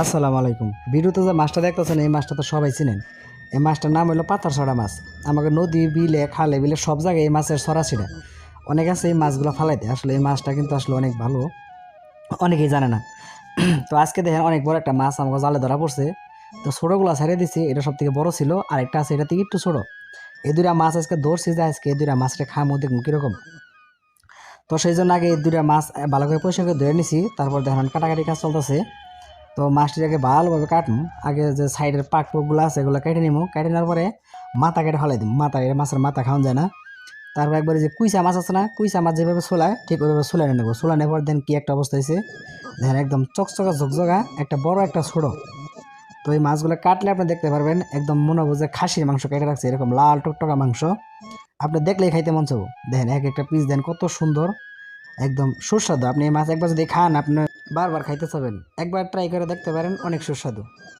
আসসালামু আলাইকুম। ভিডিওতে যে মাছটা দেখতেছেন এই মাছটা তো সবাই চিনেন। এই মাছটার নাম হলো পাতার ছড়া মাছ। আমাকে নদী, বিলে, খালে, বিলে সব জায়গায় এই মাছের ছড়া ছিঁড়ে। অনেক আছে এই মাছগুলো ফালাই দেয়। আসলে এই মাছটা কিন্তু আসলে অনেক ভালো, অনেকেই জানে না। তো আজকে দেখেন অনেক বড় একটা মাছ আমাকে জালে ধরা পড়ছে। তো ছোটোগুলো ছাড়িয়ে দিছি, এটা সব থেকে বড় ছিল, আর একটা আছে এটা থেকে একটু ছোটো। এই দুইটা মাছ আজকে ধরছি, যে আজকে এই দুইটা মাছটা খামো, দেখুন কীরকম। তো সেই জন্য আগে এই দুইটা মাছ ভালো করে পরিষ্কার করে ধরে নিছি, তারপর দেখেন কাটাকাটি কাজ চলতেছে। তো মাছটিকে ভালোভাবে কাটুন। আগে যে সাইডের পাক পোকগুলো আছে এগুলো কেটে নিবো, কেটে নেওয়ার পরে মাথা কেটে ফেলাই দিব। মাথা এটা মাছের মাথা খাওয়া যায় না। তারপর একবারে যে কুইসা মাছ আছে না, কুইসা মাছ যেভাবে ছোলায় ঠিক ওইভাবে ছোলাই নেবো। ছোলা নেওয়ার পর দেন কি একটা অবস্থা হয়েছে, দেখেন একদম চকচকা ঝকঝকা একটা বড় একটা ছোড়ো। তো এই মাছগুলো কাটলে আপনি দেখতে পারবেন একদম মনে হবো যে খাসির মাংস কেটে রাখছে, এরকম লাল টকটকা মাংস। আপনি দেখলেই খাইতে মন চাবো। দেখেন এক একটা পিস দেন কত সুন্দর, একদম সুস্বাদু। আপনি এই মাছ একবার যদি খান আপনি বারবার খাইতে চাবেন। একবার ট্রাই করে দেখতে পারেন, অনেক সুস্বাদু।